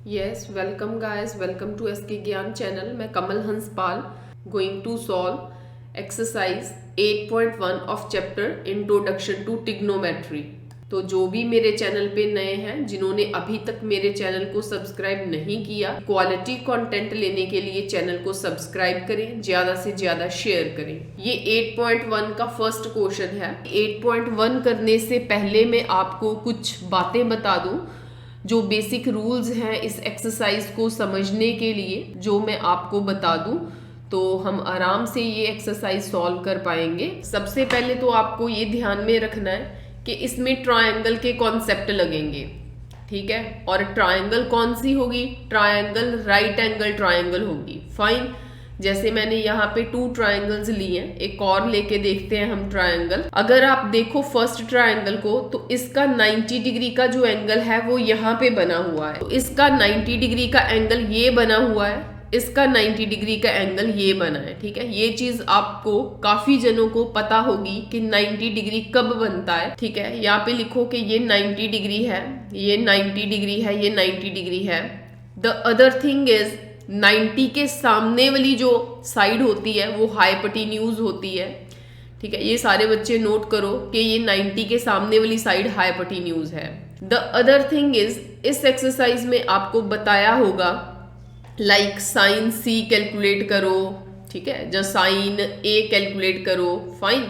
Yes, welcome guys, welcome to SK Gyan channel. मैं Kamal Hanspal going to solve exercise 8.1 of chapter introduction to trigonometry. तो जो भी मेरे channel पे नए हैं, जिन्होंने अभी तक मेरे चैनल को सब्सक्राइब नहीं किया, क्वालिटी कंटेंट लेने के लिए चैनल को सब्सक्राइब करें, ज्यादा से ज्यादा शेयर करें। ये 8.1 का फर्स्ट क्वेश्चन है। 8.1 करने से पहले मैं आपको कुछ बातें बता दूं जो बेसिक रूल्स हैं इस एक्सरसाइज को समझने के लिए, जो मैं आपको बता दूं तो हम आराम से ये एक्सरसाइज सॉल्व कर पाएंगे। सबसे पहले तो आपको ये ध्यान में रखना है कि इसमें ट्रायंगल के कॉन्सेप्ट लगेंगे, ठीक है। और ट्रायंगल कौन सी होगी? ट्रायंगल राइट एंगल ट्रायंगल होगी। फाइन, जैसे मैंने यहाँ पे 2 ट्रायंगल्स लिए हैं, एक और लेके देखते हैं हम ट्रायंगल। अगर आप देखो फर्स्ट ट्रायंगल को, तो इसका 90 डिग्री का जो एंगल है वो यहाँ पे बना हुआ है। तो इसका 90 डिग्री का एंगल ये बना हुआ है, इसका 90 डिग्री का एंगल ये बना है, ठीक है। ये चीज आपको काफी जनों को पता होगी कि 90 डिग्री कब बनता है, ठीक है। यहाँ पे लिखो कि ये 90 डिग्री है, ये 90 डिग्री है, ये 90 डिग्री है। द अदर थिंग इज 90 के सामने वाली जो साइड होती है वो हाइपोटेन्यूज होती है, ठीक है। ये सारे बच्चे नोट करो कि ये 90 के सामने वाली साइड हाइपोटेन्यूज है। द अदर थिंग इज, इस एक्सरसाइज में आपको बताया होगा लाइक साइन सी कैलकुलेट करो, ठीक है, जो साइन ए कैलकुलेट करो। फाइन,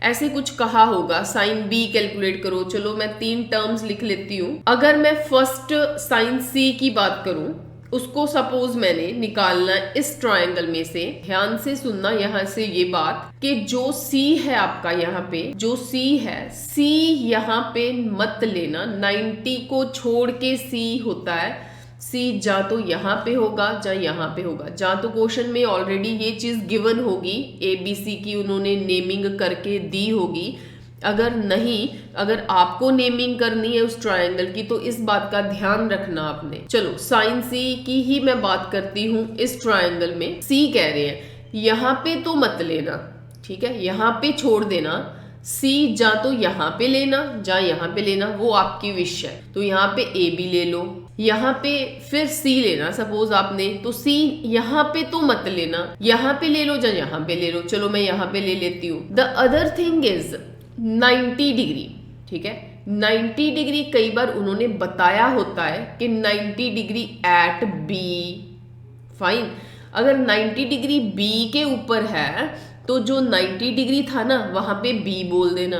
ऐसे कुछ कहा होगा, साइन बी कैलकुलेट करो। चलो मैं 3 टर्म्स लिख लेती हूँ। अगर मैं फर्स्ट साइन सी की बात करूं, उसको सपोज मैंने निकालना इस ट्रायंगल में से। ध्यान से सुनना यहाँ से ये बात कि जो सी है आपका, यहाँ पे जो सी है, सी यहाँ पे मत लेना। 90 को छोड़ के सी होता है। सी जा तो यहाँ पे होगा, जा यहाँ पे होगा। जा तो क्वेश्चन में ऑलरेडी ये चीज गिवन होगी, ABC की उन्होंने नेमिंग करके दी होगी। अगर नहीं, अगर आपको नेमिंग करनी है उस ट्रायंगल की, तो इस बात का ध्यान रखना आपने। चलो साइन सी की ही मैं बात करती हूँ। इस ट्रायंगल में सी कह रहे हैं, यहाँ पे तो मत लेना, ठीक है, यहाँ पे छोड़ देना। सी जा तो यहाँ पे लेना, जा यहाँ पे लेना, वो आपकी विश है। तो यहाँ पे ए बी ले लो, यहाँ पे फिर सी लेना सपोज आपने, तो सी यहाँ पे तो मत लेना, यहाँ पे ले लो, जा यहाँ पे ले लो। चलो मैं यहाँ पे ले लेती हूँ। The other thing is 90 degree, ठीक है। 90 डिग्री कई बार उन्होंने बताया होता है कि 90 डिग्री एट बी। फाइन, अगर 90 डिग्री बी के ऊपर है तो जो 90 डिग्री था ना वहां पे बी बोल देना,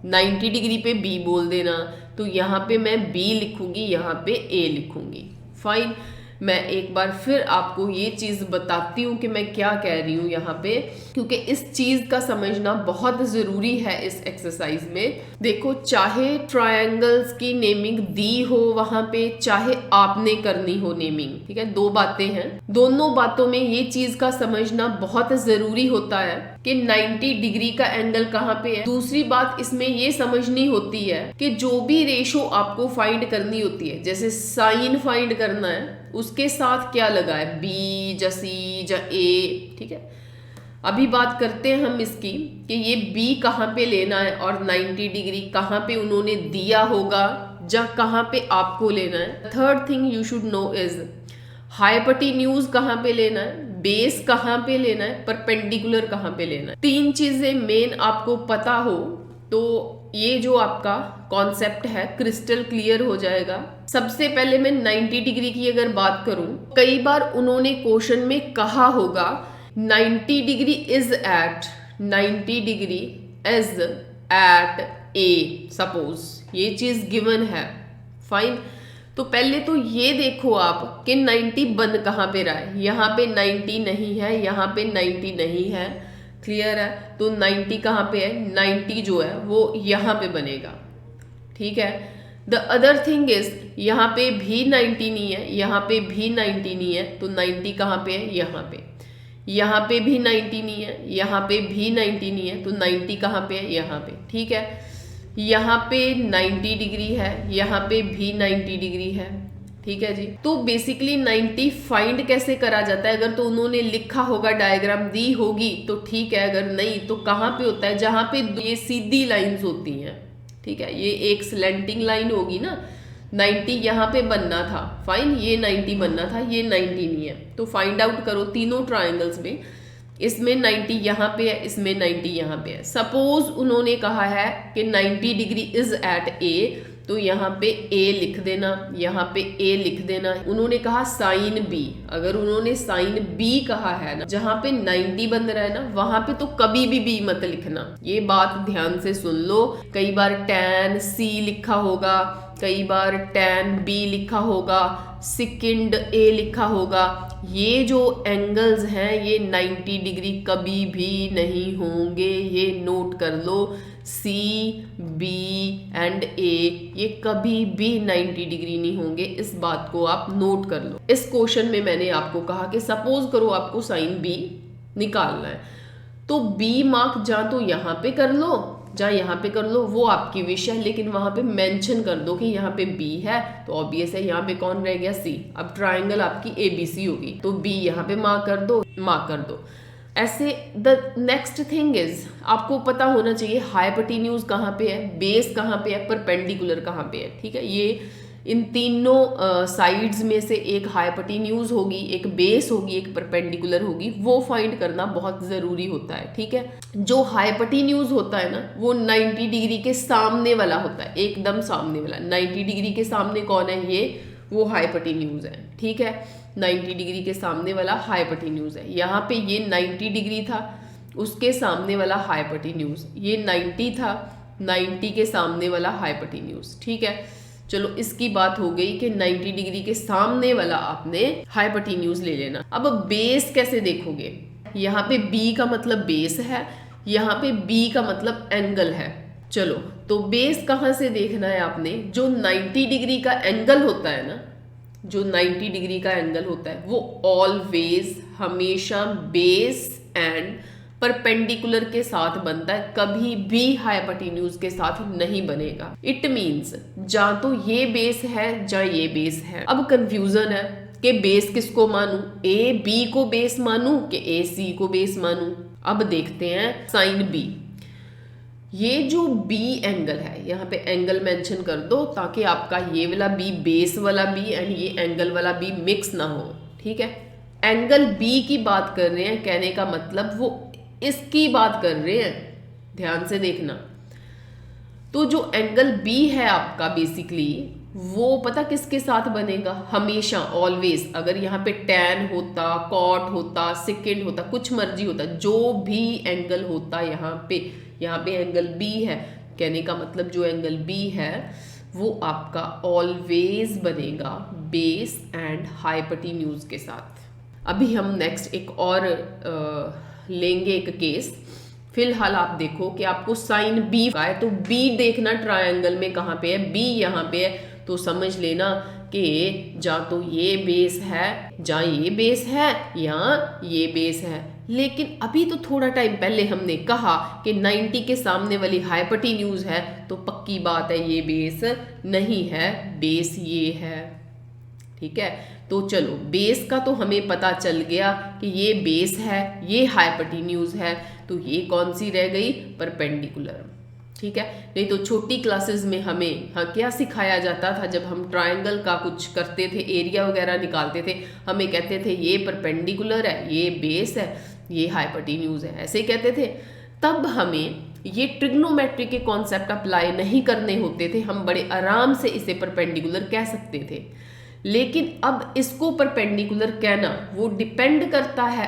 90 डिग्री पे बी बोल देना। तो यहाँ पे मैं बी लिखूंगी, यहाँ पे ए लिखूंगी। फाइन, मैं एक बार फिर आपको ये चीज बताती हूँ कि मैं क्या कह रही हूँ यहाँ पे, क्योंकि इस चीज का समझना बहुत जरूरी है इस एक्सरसाइज में। देखो, चाहे ट्रायंगल्स की नेमिंग दी हो वहां पे, चाहे आपने करनी हो नेमिंग, ठीक है, 2 बातें हैं। दोनों बातों में ये चीज का समझना बहुत जरूरी होता है कि 90 डिग्री का एंगल कहाँ पे है। दूसरी बात इसमें ये समझनी होती है कि जो भी रेशो आपको फाइंड करनी होती है, जैसे साइन फाइंड करना है, उसके साथ क्या लगा है, बी जा सी जा ए, ठीक है। अभी बात करते हैं हम इसकी कि ये बी कहाँ पे लेना है और 90 डिग्री कहाँ पे उन्होंने दिया होगा, जा कहाँ पे आपको लेना है। Third thing you should know is hypotenuse कहाँ पे लेना है, बेस कहाँ पे लेना है, परपेंडिकुलर कहाँ पे लेना है। 3 चीजें मेन आपको पता हो तो ये जो आपका कॉन्सेप्ट है क्रिस्टल क्लियर हो जाएगा। सबसे पहले मैं 90 डिग्री की अगर बात करूं, कई बार उन्होंने क्वेश्चन में कहा होगा 90 degree is at, 90 degree is at A, suppose ये चीज गिवन है। फाइन, तो पहले तो ये देखो आप कि 90 बन कहाँ पे रहा है। यहाँ पे 90 नहीं है, यहाँ पे 90 नहीं है, क्लियर है। तो 90 कहाँ पे है, 90 जो है वो यहाँ पे बनेगा, ठीक है। द अदर थिंग इज यहाँ पे भी 90 नहीं है, यहाँ पे भी 90 नहीं है, तो 90 कहाँ पे है, यहाँ पे। यहाँ पे भी 90 नहीं है, यहाँ पे भी 90 नहीं है, तो 90 कहाँ पे है, यहाँ पे, ठीक है। यहाँ पे 90 डिग्री है, यहाँ पे भी 90 डिग्री है, ठीक है जी। तो बेसिकली 90 फाइंड कैसे करा जाता है, अगर तो उन्होंने लिखा होगा, डायग्राम दी होगी तो ठीक है, अगर नहीं तो कहाँ पे होता है, जहाँ पे ये सीधी लाइंस होती हैं, ठीक है। ये एक स्लैंटिंग लाइन होगी ना, 90 यहाँ पे बनना था, फाइन, ये 90 बनना था, ये 90 नहीं है। तो फाइंड आउट करो तीनों ट्राइंगल्स में, इसमें 90 यहाँ पे है, इसमें 90 यहाँ पे है। सपोज उन्होंने कहा है कि 90 डिग्री इज एट ए, तो यहाँ पे ए लिख देना, यहाँ पे ए लिख देना। उन्होंने कहा साइन बी, अगर उन्होंने साइन बी कहा है ना, जहाँ पे 90 बन रहा है ना, वहां पे तो कभी भी बी मत लिखना। ये बात ध्यान से सुन लो। कई बार टैन सी लिखा होगा, कई बार टैन बी लिखा होगा, सेकंड ए लिखा होगा। ये जो एंगल्स हैं ये 90 डिग्री कभी भी नहीं होंगे, ये नोट कर लो। सी, बी एंड ए ये कभी भी 90 डिग्री नहीं होंगे, इस बात को आप नोट कर लो। इस क्वेश्चन में मैंने आपको कहा कि सपोज करो आपको साइन बी निकालना है, तो बी मार्क जा तो यहाँ पे कर लो, जा यहाँ पे कर लो, वो आपकी विश है, लेकिन वहां पे मेंशन कर दो कि यहाँ पे बी है, तो ऑब्वियस है यहाँ पे कौन रह गया, सी। अब ट्राइंगल आपकी एबीसी होगी, तो बी यहाँ पे मार्क कर दो, मार्क कर दो। ऐसे द नेक्स्ट थिंग इज, आपको पता होना चाहिए हाइपोटेन्यूज कहाँ पे है, बेस कहाँ पे है, परपेंडिकुलर कहाँ पे है। ठीक है, ये इन तीनों साइड्स में से एक हाइपोटेन्यूज होगी, एक बेस होगी, एक परपेंडिकुलर होगी, वो फाइंड करना बहुत ज़रूरी होता है। ठीक है, जो हाइपोटेन्यूज होता है ना, वो 90 डिग्री के सामने वाला होता है, एकदम सामने वाला। 90 डिग्री के सामने कौन है, ये वो हाइपोटेन्यूज है। ठीक है, 90 डिग्री के सामने वाला हाइपोटेन्यूज है। यहाँ पे ये 90 डिग्री था, उसके सामने वाला हाइपोटेन्यूज, ये 90 था, 90 के सामने वाला हाइपोटेन्यूज। ठीक है, चलो इसकी बात हो गई कि 90 डिग्री के सामने वाला आपने हाइपोटेन्यूज ले लेना। अब बेस कैसे देखोगे, यहाँ पे बी का मतलब बेस है, यहाँ पे बी का मतलब एंगल है। चलो, तो बेस कहाँ से देखना है आपने, जो 90 डिग्री का एंगल होता है ना, जो 90 डिग्री का एंगल होता है वो ऑलवेज हमेशा बेस एंड परपेंडिकुलर के साथ बनता है, कभी भी हाइपोटेन्यूज के साथ नहीं बनेगा। इट मींस जा तो ये बेस है, जा ये बेस है। अब कंफ्यूजन है कि बेस किसको मानूं, ए बी को बेस मानूं कि ए सी को बेस मानूं। अब देखते हैं साइन बी। ये जो बी एंगल है, यहाँ पे एंगल मेंशन कर दो ताकि आपका ये वाला बी बेस वाला बी एंड ये एंगल वाला बी मिक्स ना हो। ठीक है, एंगल बी की बात कर रहे हैं, कहने का मतलब वो इसकी बात कर रहे हैं, ध्यान से देखना। तो जो एंगल बी है आपका बेसिकली वो पता किसके साथ बनेगा, हमेशा ऑलवेज। अगर यहाँ पे टैन होता, कॉट होता, सेकेंड होता, कुछ मर्जी होता, जो भी एंगल होता यहाँ पे एंगल बी है, कहने का मतलब जो एंगल बी है वो आपका ऑलवेज बनेगा बेस एंड हाइपोटेन्यूज के साथ। अभी हम नेक्स्ट एक और लेंगे एक केस। फिलहाल आप देखो कि आपको साइन बी का है, तो बी देखना ट्रायंगल में कहाँ पे है, बी यहाँ पे है, तो समझ लेना कि जा तो ये बेस है, जा ये बेस है, या ये बेस है। लेकिन अभी तो थोड़ा टाइम पहले हमने कहा कि 90 के सामने वाली हाइपोटेन्यूज है, तो पक्की बात है ये बेस नहीं है, बेस ये है। ठीक है, तो चलो बेस का तो हमें पता चल गया कि ये बेस है, ये हाइपोटेन्यूज है, तो ये कौन सी रह गई, परपेंडिकुलर। ठीक है, नहीं तो छोटी क्लासेस में हमें क्या सिखाया जाता था, जब हम ट्रायंगल का कुछ करते थे, एरिया वगैरह निकालते थे, हमें कहते थे ये परपेंडिकुलर है, ये बेस है, ये हाइपोटेन्यूज है, ऐसे ही कहते थे। तब हमें ये ट्रिग्नोमेट्री के कॉन्सेप्ट अप्लाई नहीं करने होते थे, हम बड़े आराम से इसे परपेंडिकुलर कह सकते थे। लेकिन अब इसको परपेंडिकुलर कहना वो डिपेंड करता है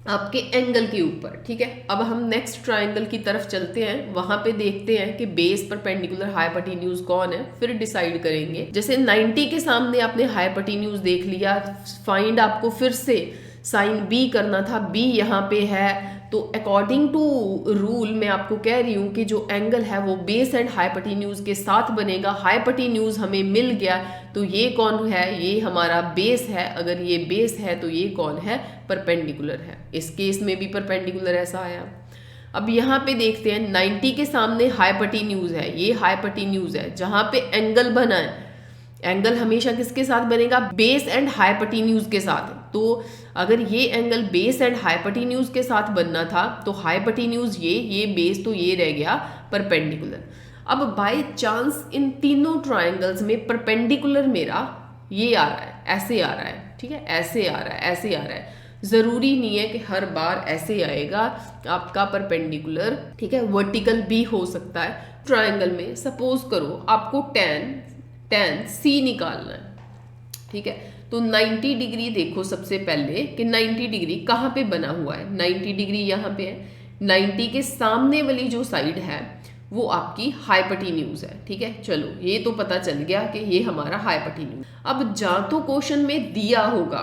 आपके एंगल के ऊपर। ठीक है, अब हम नेक्स्ट ट्रायंगल की तरफ चलते हैं, वहां पे देखते हैं कि बेस परपेंडिकुलर हाइपोटेन्यूज कौन है, फिर डिसाइड करेंगे। जैसे 90 के सामने आपने हाइपोटेन्यूज देख लिया, फाइंड आपको फिर से साइन बी करना था, बी यहाँ पे है, तो अकॉर्डिंग टू रूल मैं आपको कह रही हूँ कि जो एंगल है वो बेस एंड हाइपोटेन्यूज के साथ बनेगा। हाइपोटेन्यूज हमें मिल गया, तो ये कौन है, ये हमारा बेस है। अगर ये बेस है तो ये कौन है, परपेंडिकुलर है। इस केस में भी परपेंडिकुलर ऐसा आया। अब यहाँ पे देखते हैं 90 के सामने हाइपोटेन्यूज है, ये हाइपोटेन्यूज है, जहाँ पे एंगल बना है, एंगल हमेशा किसके साथ बनेगा, बेस एंड हाइपोटेन्यूज के साथ। तो अगर ये एंगल बेस एंड हाइपोटेन्यूज के साथ बनना था, तो हाइपोटेन्यूज ये बेस, तो ये रह गया परपेंडिकुलर। अब बाय चांस इन तीनों ट्राइंगल्स में परपेंडिकुलर मेरा ये आ रहा है, ऐसे आ रहा है, ठीक है, ऐसे आ रहा है, ऐसे आ रहा है, ज़रूरी नहीं है कि हर बार ऐसे आएगा आपका परपेंडिकुलर, ठीक है, वर्टिकल भी हो सकता है। ट्राइंगल में सपोज करो आपको tan C निकालना है, ठीक है, तो 90 डिग्री देखो सबसे पहले कि 90 डिग्री कहाँ पे बना हुआ है। 90 डिग्री यहाँ पे है, 90 के सामने वाली जो साइड है वो आपकी हाइपोटेन्यूज है, ठीक है। चलो ये तो पता चल गया कि ये हमारा हाइपोटेन्यूज। अब जहाँ तो क्वेश्चन में दिया होगा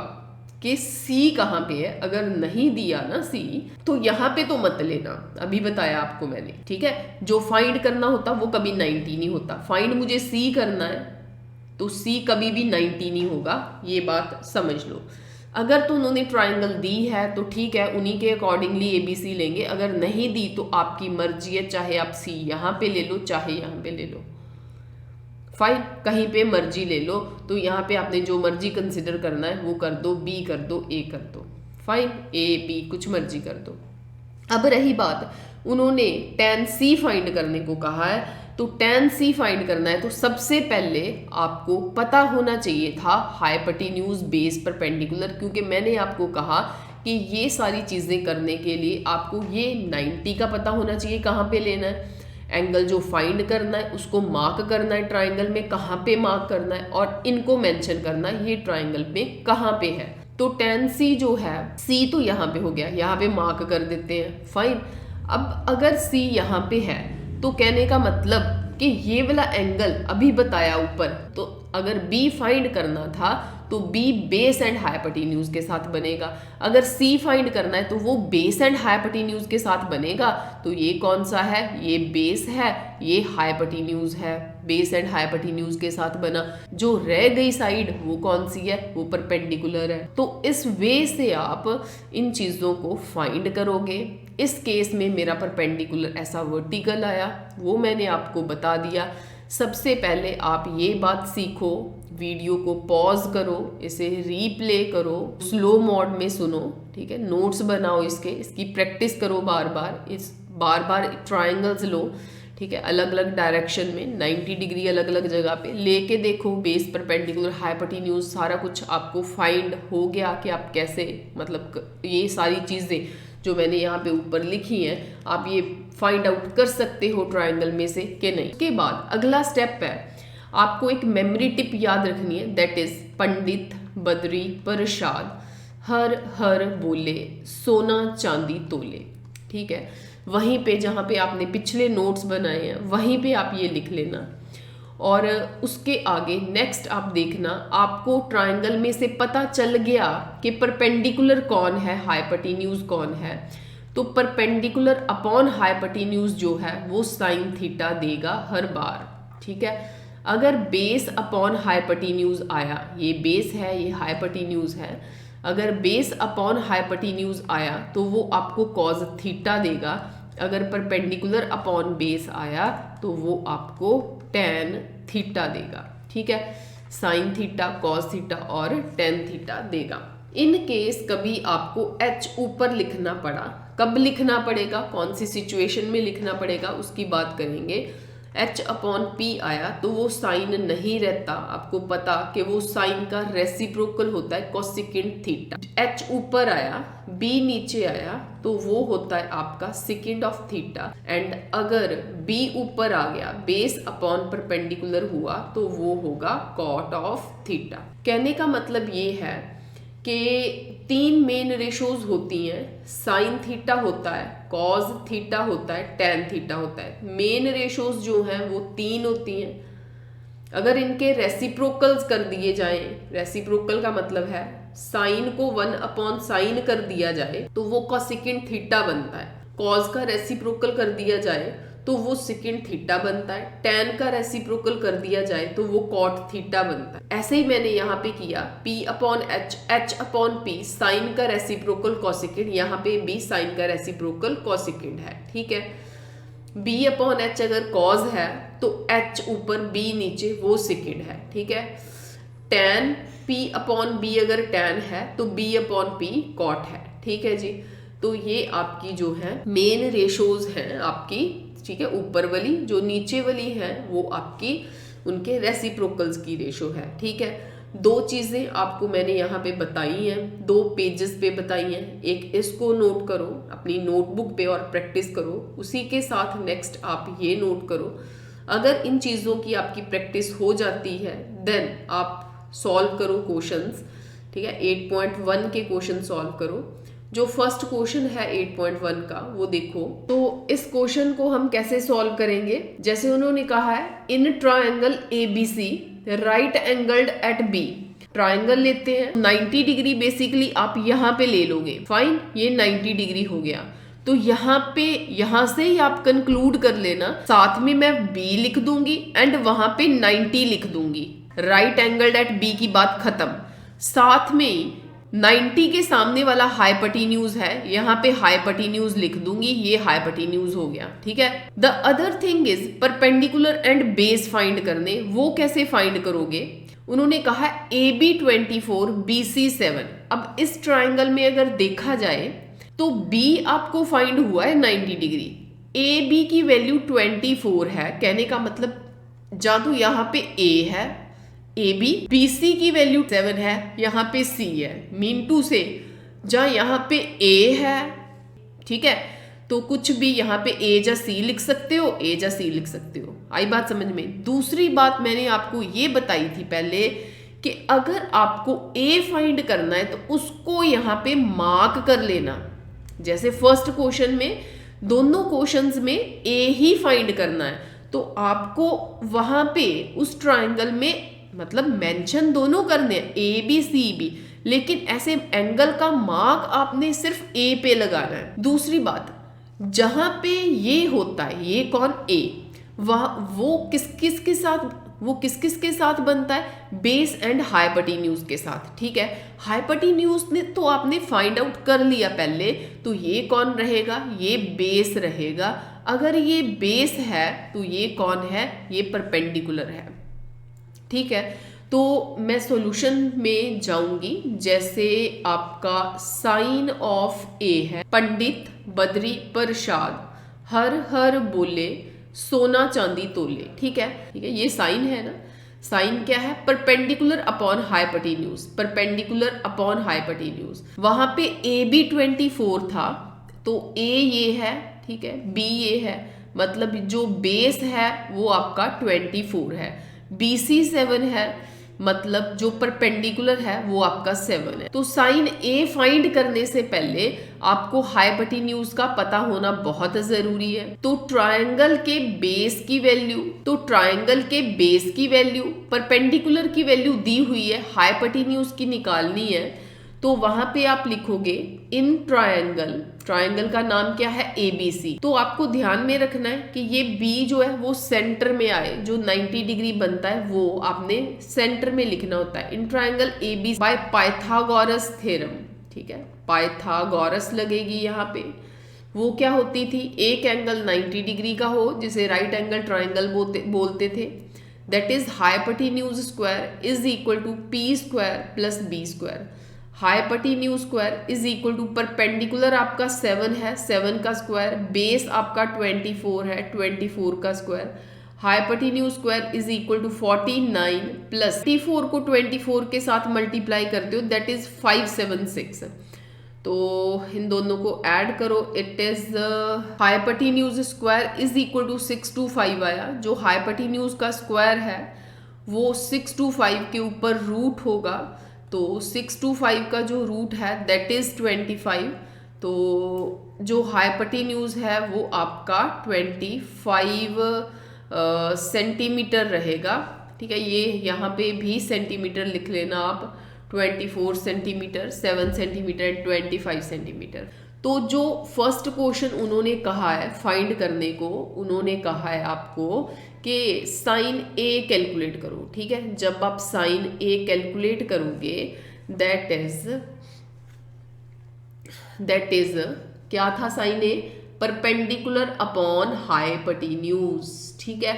कि C कहाँ पे है, अगर नहीं दिया ना C, तो यहाँ पे तो मत लेना, अभी बताया आपको मैंने, ठीक है। जो फाइंड करना होता वो कभी 90 नहीं होता, फाइंड मुझे C करना है तो C कभी भी 90 नहीं होगा, ये बात समझ लो। अगर तो उन्होंने ट्राइंगल दी है तो ठीक है, उन्हीं के अकॉर्डिंगली ABC लेंगे, अगर नहीं दी तो आपकी मर्जी है, चाहे आप C यहाँ पे ले लो चाहे यहाँ पे ले लो, फाइन, कहीं पे मर्जी ले लो। तो यहाँ पे आपने जो मर्जी कंसिडर करना है वो कर दो, B कर दो, A कर दो, फाइन, A B कुछ मर्जी कर दो। अब रही बात, उन्होंने tan C फाइंड करने को कहा है, तो tan C फाइंड करना है तो सबसे पहले आपको पता होना चाहिए था हाइपोटेन्यूज बेस परपेंडिकुलर, क्योंकि मैंने आपको कहा कि ये सारी चीज़ें करने के लिए आपको ये 90 का पता होना चाहिए कहाँ पे लेना है, एंगल जो फाइंड करना है उसको मार्क करना है ट्राइंगल में, कहाँ पे मार्क करना है, और इनको मेंशन करना है ये ट्राइंगल में कहाँ पे है। तो tan C जो है, C तो यहाँ पे हो गया, यहाँ पे मार्क कर देते हैं, फाइन। अब अगर C यहाँ पे है तो कहने का मतलब कि ये वाला एंगल अभी बताया ऊपर, तो अगर B फाइंड करना था तो B बेस एंड हाइपोटेन्यूज के साथ बनेगा, अगर C फाइंड करना है तो वो बेस एंड हाइपोटेन्यूज के साथ बनेगा। तो ये कौन सा है, ये बेस है, ये हाइपोटेन्यूज है, बेस एंड हाइपोटेन्यूज के साथ बना। जो रह गई साइड वो कौन सी है, वो परपेंडिकुलर है। तो इस वे से आप इन चीज़ों को फाइंड करोगे। इस केस में मेरा परपेंडिकुलर ऐसा वर्टिकल आया, वो मैंने आपको बता दिया। सबसे पहले आप ये बात सीखो, वीडियो को पॉज करो, इसे रीप्ले करो, स्लो मोड में सुनो, ठीक है, नोट्स बनाओ इसकी प्रैक्टिस करो बार बार ट्राइंगल्स लो, ठीक है, अलग अलग डायरेक्शन में 90 डिग्री अलग अलग जगह पे लेके देखो, बेस परपेंडिकुलर हाइपोटेन्यूज सारा कुछ आपको फाइंड हो गया कि आप कैसे, मतलब ये सारी चीज़ें जो मैंने यहाँ पे ऊपर लिखी हैं आप ये फाइंड आउट कर सकते हो ट्राइंगल में से कि नहीं। उसके बाद अगला स्टेप है, आपको एक मेमोरी टिप याद रखनी है, दैट इज पंडित बद्री प्रसाद हर हर बोले सोना चांदी तोले, ठीक है। वहीं पे जहाँ पे आपने पिछले नोट्स बनाए हैं वहीं पे आप ये लिख लेना, और उसके आगे नेक्स्ट आप देखना, आपको ट्राइंगल में से पता चल गया कि परपेंडिकुलर कौन है, हाइपोटेन्यूज कौन है, तो परपेंडिकुलर अपॉन हाइपोटेन्यूज जो है वो साइन थीटा देगा हर बार, ठीक है। अगर बेस अपॉन हाइपोटेन्यूज आया, ये बेस है ये हाइपोटेन्यूज है, अगर बेस अपॉन हाइपोटेन्यूज आया तो वो आपको कॉज थीटा देगा, अगर परपेंडिकुलर अपॉन बेस आया तो वो आपको टेन थीटा देगा, ठीक है। साइन थीटा, कॉस थीटा और टेन थीटा देगा। इन केस कभी आपको h ऊपर लिखना पड़ा, कब लिखना पड़ेगा, कौन सी सिचुएशन में लिखना पड़ेगा उसकी बात करेंगे। h अपॉन p आया तो वो साइन नहीं रहता, आपको पता कि वो साइन का रेसिप्रोकल होता है कोसेकेंड थीटा। h ऊपर आया b नीचे आया तो वो होता है आपका सेकेंड ऑफ थीटा, एंड अगर b ऊपर आ गया बेस अपॉन परपेंडिकुलर हुआ तो वो होगा कॉट ऑफ थीटा। कहने का मतलब ये है कि तीन मेन रेशोज होती हैं, साइन थीटा होता है, कॉज थीटा होता है, टेन थीटा होता है। मेन रेशोज जो हैं वो तीन होती हैं। अगर इनके रेसिप्रोकल्स कर दिए जाएं, रेसिप्रोकल का मतलब है साइन को 1 अपॉन साइन कर दिया जाए तो वो कोसेकेंड थीटा बनता है, कॉज का रेसिप्रोकल कर दिया जाए तो वो सेकेंड थीटा बनता है, टेन का रेसिप्रोकल कर दिया जाए तो वो कॉट थीटा बनता है। ऐसे ही मैंने यहाँ पे किया, p upon h, h upon p, sine का रेसिप्रोकल कोसेकेंड, यहाँ पे भी साइन का रेसिप्रोकल कोसेकेंड है, ठीक है। b अपॉन h अगर कॉज है तो h ऊपर b नीचे वो सेकेंड है, ठीक है। टेन p अपॉन b अगर टेन है तो b अपॉन p कॉट है, ठीक है जी। तो ये आपकी जो है मेन रेशोज हैं आपकी ठीक है, ऊपर वाली, जो नीचे वाली है वो आपकी उनके रेसिप्रोकल्स की रेशो है, ठीक है। दो चीज़ें आपको मैंने यहाँ पे बताई हैं, 2 पेजेस पे बताई हैं, एक इसको नोट करो अपनी नोटबुक पे और प्रैक्टिस करो, उसी के साथ नेक्स्ट आप ये नोट करो। अगर इन चीज़ों की आपकी प्रैक्टिस हो जाती है देन आप सॉल्व करो क्वेश्चंस, ठीक है। 8.1 के क्वेश्चन सॉल्व करो। जो फर्स्ट क्वेश्चन है 8.1 का वो देखो। तो इस क्वेश्चन को हम कैसे सॉल्व करेंगे, जैसे उन्होंने कहा है in triangle ABC right angled at B। Triangle लेते हैं 90 डिग्री, बेसिकली आप यहाँ पे ले लोगे, फाइन, ये 90 डिग्री हो गया। तो यहाँ से ही आप कंक्लूड कर लेना, साथ में मैं B लिख दूंगी एंड वहां पे 90 लिख दूंगी। राइट एंगल्ड एट B की बात खत्म। साथ में 90 के सामने वाला हाइपोटेन्यूज है, यहाँ पे हाइपोटेन्यूज लिख दूंगी, ये हाइपोटेन्यूज हो गया, ठीक है। The other thing is perpendicular and base find करने। वो कैसे फाइंड करोगे, उन्होंने कहा AB 24 BC 7। अब इस ट्राइंगल में अगर देखा जाए तो B आपको फाइंड हुआ है 90 डिग्री, AB की वैल्यू 24 है, कहने का मतलब जहां तो यहाँ पे A है AB, BC की वैल्यू 7 है, यहाँ पे C है, मीन टू से जहाँ यहाँ पे A है, ठीक है, तो कुछ भी यहाँ पे A या C लिख सकते हो, A या C लिख सकते हो। आई बात समझ में। दूसरी बात मैंने आपको ये बताई थी पहले कि अगर आपको A फाइंड करना है तो उसको यहाँ पे मार्क कर लेना। जैसे फर्स्ट क्वेश्चन में, दोनों क्वेश्चंस में A ही फाइंड करना है, तो आपको वहां पे उस ट्राइंगल में मतलब मेंशन दोनों करने हैं, ABCB, लेकिन ऐसे एंगल का मार्क आपने सिर्फ A पे लगाना है। दूसरी बात, जहां पे ये होता है, ये कौन A, वो किस किस के साथ बनता है, बेस एंड हाइपोटेन्यूज के साथ, ठीक है। हाइपोटेन्यूज ने तो आपने फाइंड आउट कर लिया पहले, तो ये कौन रहेगा, ये बेस रहेगा। अगर ये बेस है तो ये कौन है, ये परपेंडिकुलर है, ठीक है। तो मैं सॉल्यूशन में जाऊंगी। जैसे आपका साइन ऑफ A है, पंडित बद्री प्रसाद हर हर बोले सोना चांदी तोले, ठीक है, ठीक है, ये साइन है ना। साइन क्या है, perpendicular upon hypotenuse, perpendicular upon hypotenuse. वहां पे AB 24 था तो A ये है, ठीक है, B ये है, मतलब जो बेस है वो आपका 24 है। BC 7 है, मतलब जो परपेंडिकुलर है वो आपका 7 है। तो साइन A फाइंड करने से पहले आपको हाइपोटेन्यूज का पता होना बहुत जरूरी है। तो ट्रायंगल के बेस की वैल्यू परपेंडिकुलर की वैल्यू दी हुई है, हाइपोटेन्यूज की निकालनी है, तो वहां पे आप लिखोगे इन ट्रायंगल का नाम क्या है, ABC। तो आपको ध्यान में रखना है कि ये B जो है वो सेंटर में आए, जो 90 डिग्री बनता है वो आपने सेंटर में लिखना होता है। In triangle ABC by Pythagoras theorem, ठीक है, पाइथागोरस लगेगी यहाँ पे। वो क्या होती थी, एक एंगल 90 डिग्री का हो जिसे राइट एंगल ट्रायंगल बोलते थे, that is hypotenuse square is equal to P square plus B square. Hypotenuse square is equal to perpendicular आपका 7 है, 7 का स्क्वायर, बेस आपका 24 है, 24 का square. Hypotenuse square is equal to 49 plus 24 को 24 के साथ मल्टीप्लाई करते हो, दैट इज 576। तो इन दोनों को ऐड करो, it is hypotenuse square is equal to 625 आया। जो हाइपोटेन्यूज का स्क्वायर है वो 625 के ऊपर रूट होगा, तो 625 का जो रूट है दैट इज 25। तो जो हाइपोटेन्यूज है वो आपका 25 सेंटीमीटर रहेगा, ठीक है। ये यहाँ पे भी सेंटीमीटर लिख लेना आप, 24 सेंटीमीटर, 7 सेंटीमीटर एंड 25 सेंटीमीटर। तो जो फर्स्ट क्वेश्चन उन्होंने कहा है फाइंड करने को, उन्होंने कहा है आपको कि साइन A कैलकुलेट करो, ठीक है। जब आप साइन A कैलकुलेट करोगे दैट इज क्या था sine A, perpendicular upon hypotenuse, ठीक है,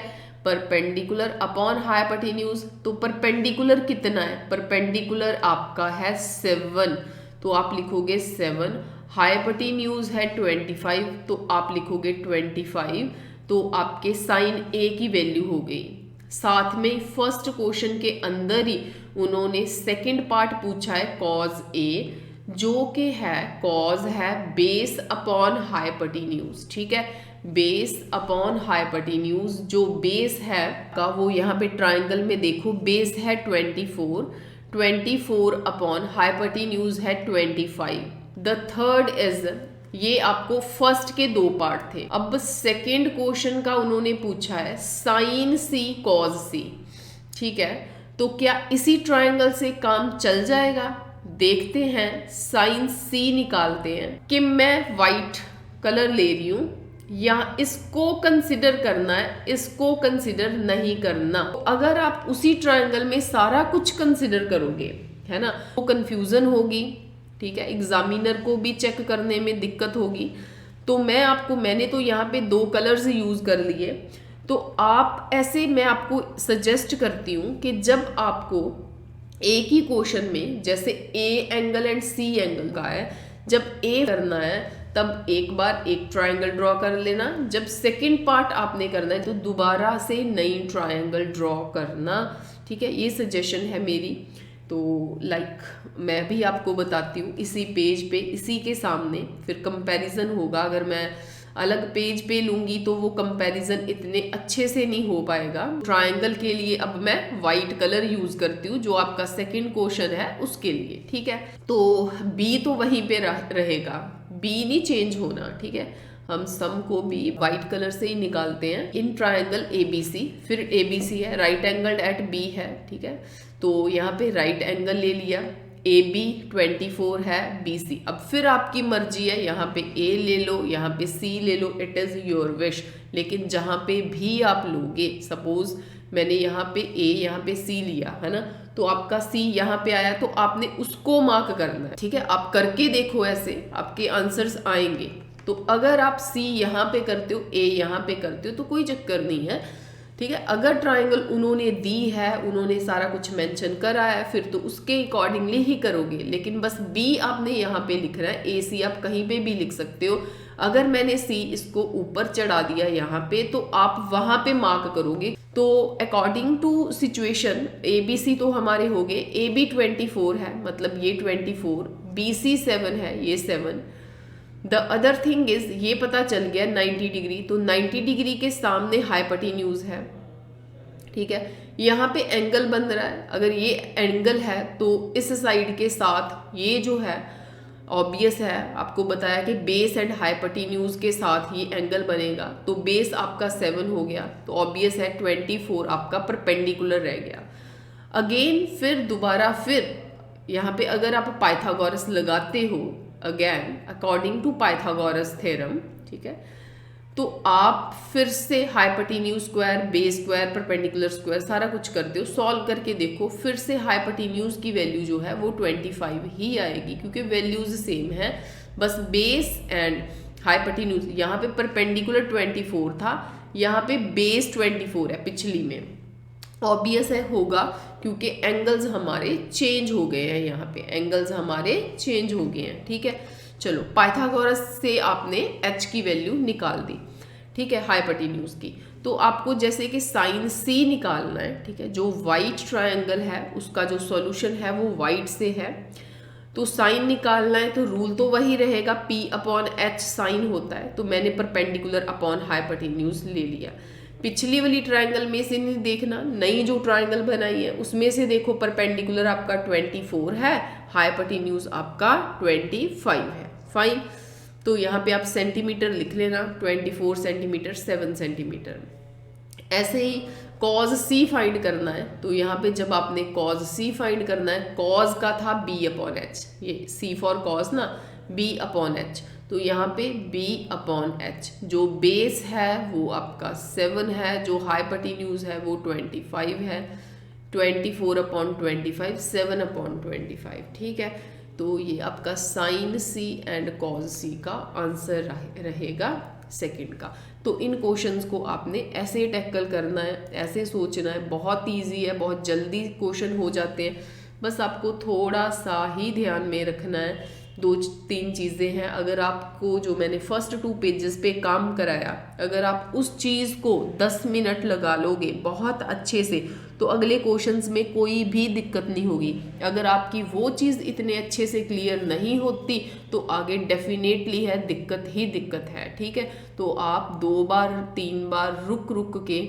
परपेंडिकुलर अपॉन हाइपोटेन्यूज। तो परपेंडिकुलर कितना है, परपेंडिकुलर आपका है 7, तो आप लिखोगे 7। हाइपोटेन्यूज है 25, तो आप लिखोगे 25। तो आपके साइन ए की वैल्यू हो गई। साथ में फर्स्ट क्वेश्चन के अंदर ही उन्होंने सेकंड पार्ट पूछा है कॉज ए, जो कि है कॉज है बेस अपॉन हाइपोटेन्यूज। ठीक है, बेस अपॉन हाइपोटेन्यूज, जो बेस है का वो यहाँ पे ट्राइंगल में देखो बेस है 24 अपॉन हाइपोटेन्यूज है 25। द थर्ड इज, ये आपको फर्स्ट के दो पार्ट थे। अब सेकेंड क्वेश्चन का उन्होंने पूछा है साइन सी कॉज सी। ठीक है, तो क्या इसी ट्राइंगल से काम चल जाएगा? देखते हैं, साइन सी निकालते हैं कि मैं वाइट कलर ले रही हूं या इसको कंसिडर करना है, इसको कंसिडर नहीं करना। तो अगर आप उसी ट्राइंगल में सारा कुछ कंसिडर करोगे, है ना, तो कंफ्यूजन होगी। ठीक है, एग्जामिनर को भी चेक करने में दिक्कत होगी। तो मैंने तो यहाँ पे दो कलर्स यूज कर लिए। तो आप ऐसे, मैं आपको सजेस्ट करती हूँ कि जब आपको एक ही क्वेश्चन में, जैसे A angle and C angle का है, जब ए करना है तब एक बार एक ट्रायंगल ड्रॉ कर लेना। जब सेकंड पार्ट आपने करना है तो दोबारा से नई ट्रायंगल ड्रॉ करना। ठीक है, ये सजेशन है मेरी। तो मैं भी आपको बताती हूँ इसी पेज पे, इसी के सामने फिर कंपैरिजन होगा। अगर मैं अलग पेज पे लूंगी तो वो कंपैरिजन इतने अच्छे से नहीं हो पाएगा। ट्रायंगल के लिए अब मैं वाइट कलर यूज करती हूँ, जो आपका सेकंड क्वेश्चन है उसके लिए। ठीक है, तो बी तो वहीं पे रहेगा, बी नहीं चेंज होना। ठीक है, हम सम को भी वाइट कलर से ही निकालते हैं। इन ट्रायंगल ABC, फिर ABC है, राइट एंगल एट बी है। ठीक है, तो यहाँ पे राइट एंगल ले लिया, AB 24 है, BC। अब फिर आपकी मर्जी है, यहाँ पे A ले लो, यहाँ पे C ले लो, इट इज़ योर विश। लेकिन जहाँ पे भी आप लोगे, सपोज मैंने यहाँ पे A यहाँ पे C लिया है ना, तो आपका C यहाँ पे आया तो आपने उसको मार्क करना है। ठीक है, आप करके देखो, ऐसे आपके आंसर्स आएंगे। तो अगर आप C यहाँ पे करते हो, A यहाँ पे करते हो, तो कोई चक्कर नहीं है। ठीक है, अगर ट्राइंगल उन्होंने दी है, उन्होंने सारा कुछ मेंशन करा है, फिर तो उसके अकॉर्डिंगली ही करोगे। लेकिन बस बी आपने यहाँ पे लिखना है, AC आप कहीं पे भी लिख सकते हो। अगर मैंने C इसको ऊपर चढ़ा दिया यहाँ पे, तो आप वहां पे मार्क करोगे। तो अकॉर्डिंग टू सिचुएशन ABC तो हमारे हो गए, AB 24 है मतलब ये 24, BC 7 है ये 7। द अदर थिंग इज, ये पता चल गया 90 डिग्री, तो 90 डिग्री के सामने हाइपोटेन्यूज है। ठीक है, यहाँ पे एंगल बन रहा है। अगर ये एंगल है तो इस साइड के साथ ये जो है ऑब्वियस है, आपको बताया कि बेस एंड हाइपोटेन्यूज के साथ ये एंगल बनेगा। तो बेस आपका 7 हो गया, तो ऑब्वियस है 24 आपका परपेंडिकुलर रह गया। अगेन फिर दोबारा फिर यहाँ पे अगर आप पाइथागोरस लगाते हो, again according to Pythagoras theorem, ठीक है, तो आप फिर से hypotenuse square, base square, perpendicular square सारा कुछ करते हो, सॉल्व करके देखो, फिर से हाइपोटेन्यूज की वैल्यू जो है वो 25 ही आएगी, क्योंकि वैल्यूज सेम है। बस बेस एंड हाइपोटेन्यूज, यहाँ पे परपेंडिकुलर 24 था, यहाँ पे बेस 24 है पिछली में। ऑब्वियस है होगा, क्योंकि एंगल्स हमारे चेंज हो गए हैं, यहाँ पे एंगल्स हमारे चेंज हो गए हैं। ठीक है, चलो पाइथागोरस से आपने h की वैल्यू निकाल दी। ठीक है, हाइपोटेन्यूज की। तो आपको जैसे कि साइन C निकालना है। ठीक है, जो वाइट ट्रायंगल है उसका जो सॉल्यूशन है वो वाइट से है, तो साइन निकालना है, तो रूल तो वही रहेगा, P/H साइन होता है। तो मैंने परपेंडिकुलर अपॉन हाइपोटेन्यूज ले लिया। पिछली वाली ट्रायंगल में से नहीं देखना, नई जो ट्रायंगल बनाई है उसमें से देखो, परपेंडिकुलर आपका 24 है, हाइपोटेन्यूज आपका 25 है। फाइन, तो यहाँ पे आप सेंटीमीटर लिख लेना, 24 सेंटीमीटर 7 सेंटीमीटर। ऐसे ही कॉज C फाइंड करना है, तो यहाँ पे जब आपने कॉज C फाइंड करना है, कॉज का था B/H, ये C फॉर कॉज ना, B/H, तो यहाँ पे B/H, जो बेस है वो आपका 7 है, जो हाइपोटेन्यूज है वो 25 है, 24/25, 7/25। ठीक है, तो ये आपका sine C and cos C का आंसर रहेगा सेकंड का। तो इन क्वेश्चंस को आपने ऐसे टैकल करना है, ऐसे सोचना है, बहुत इजी है, बहुत जल्दी क्वेश्चन हो जाते हैं। बस आपको थोड़ा सा ही ध्यान में रखना है दो तीन चीज़ें हैं। अगर आपको जो मैंने फर्स्ट 2 पेजेस पे काम कराया, अगर आप उस चीज़ को 10 मिनट लगा लोगे बहुत अच्छे से, तो अगले क्वेश्चंस में कोई भी दिक्कत नहीं होगी। अगर आपकी वो चीज़ इतने अच्छे से क्लियर नहीं होती तो आगे डेफिनेटली है दिक्कत ही दिक्कत है। ठीक है, तो आप 2 बार 3 बार रुक रुक के,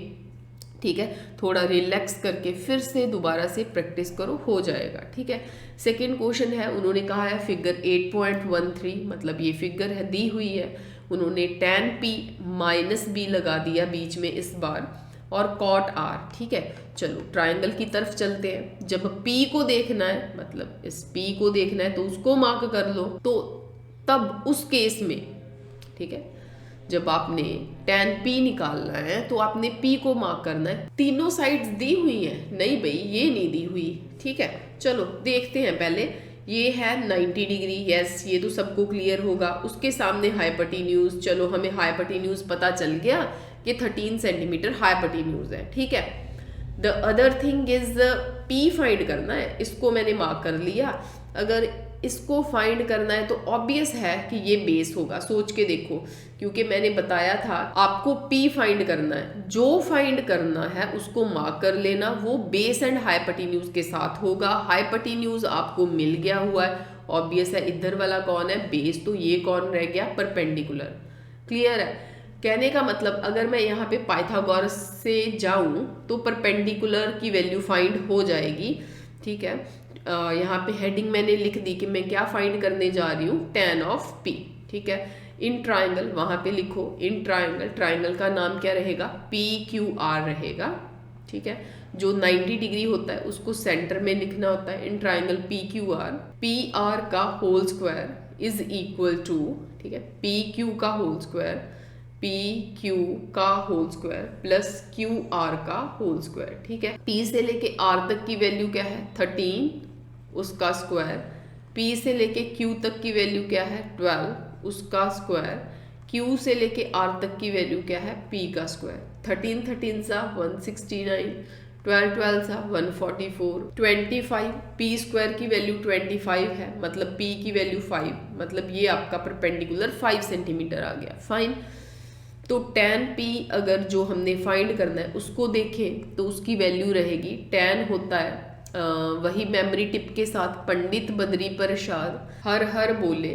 ठीक है, थोड़ा रिलैक्स करके फिर से दोबारा से प्रैक्टिस करो, हो जाएगा। ठीक है, सेकंड क्वेश्चन है, उन्होंने कहा है फिगर 8.13, मतलब ये फिगर है दी हुई है, उन्होंने tan p माइनस बी लगा दिया बीच में इस बार, और cot r। ठीक है, चलो ट्राइंगल की तरफ चलते हैं। जब p को देखना है, मतलब इस p को देखना है तो उसको मार्क कर लो। तो तब उस केस में, ठीक है, जब आपने tan p निकालना है तो आपने p को मार्क करना है। तीनों साइड्स दी हुई हैं? नहीं भाई, ये नहीं दी हुई। ठीक है, चलो देखते हैं। पहले ये है 90 डिग्री, यस, ये तो सबको क्लियर होगा। उसके सामने हाइपोटेन्यूज, चलो हमें हाइपोटेन्यूज पता चल गया कि 13 सेंटीमीटर हाइपोटेन्यूज है। ठीक है, the other thing is p find करना है, इसको मैंने मार्क कर लिया। अगर इसको फाइंड करना है तो ऑब्वियस है कि ये बेस होगा। सोच के देखो, क्योंकि मैंने बताया था आपको p फाइंड करना है, जो फाइंड करना है उसको मार्क कर लेना, वो बेस एंड हाइपोटेन्यूज के साथ होगा। हाइपोटेन्यूज आपको मिल गया हुआ है, ऑब्वियस है। इधर वाला कौन है? बेस। तो ये कौन रह गया? परपेंडिकुलर। क्लियर है? कहने का मतलब अगर मैं यहाँ पे पाइथागोरस से जाऊँ तो परपेंडिकुलर की वैल्यू फाइंड हो जाएगी। ठीक है, यहाँ पे हेडिंग मैंने लिख दी कि मैं क्या फाइंड करने जा रही हूँ, tan ऑफ p। ठीक है, इन ट्राइंगल वहाँ पे लिखो, इन ट्राइंगल, ट्राइंगल का नाम क्या रहेगा? PQR रहेगा। ठीक है, जो 90 डिग्री होता है उसको सेंटर में लिखना होता है। इन ट्राइंगल PQR, PR का whole square is equal to, ठीक है, PQ का होल स्क्वायर, PQ का होल स्क्वायर प्लस QR का होल स्क्वायर। ठीक है, P से लेके R तक की वैल्यू क्या है? 13, उसका स्क्वायर। P से लेके Q तक की वैल्यू क्या है? 12, उसका स्क्वायर। Q से लेके R तक की वैल्यू क्या है? P का स्क्वायर। 13 13 सा 169, 12 12 सा 144, 25, P स्क्वायर की वैल्यू 25 है, मतलब P की वैल्यू 5, मतलब ये आपका परपेंडिकुलर 5 सेंटीमीटर आ गया। फाइन। तो tan p अगर जो हमने फाइंड करना है उसको देखें तो उसकी वैल्यू रहेगी, tan होता है वही मेमोरी टिप के साथ, पंडित बदरी प्रसाद हर हर बोले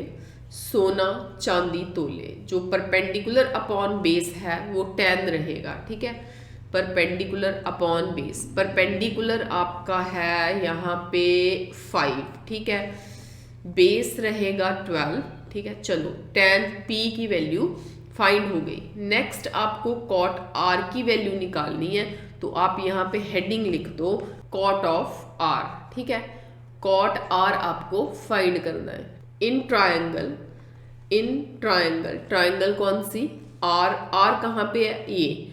सोना चांदी तोले। जो परपेंडिकुलर अपॉन बेस है वो tan रहेगा। ठीक है, परपेंडिकुलर अपॉन बेस, परपेंडिकुलर आपका है यहाँ पे 5। ठीक है, बेस रहेगा 12। ठीक है, चलो tan p की वैल्यू फाइंड हो गई। नेक्स्ट आपको cot r की वैल्यू निकालनी है, तो आप यहाँ पे हेडिंग लिख दो cot ऑफ r। ठीक है, cot r आपको फाइंड करना है। In triangle, in triangle, triangle कौन सी? r कहाँ पे है? ये।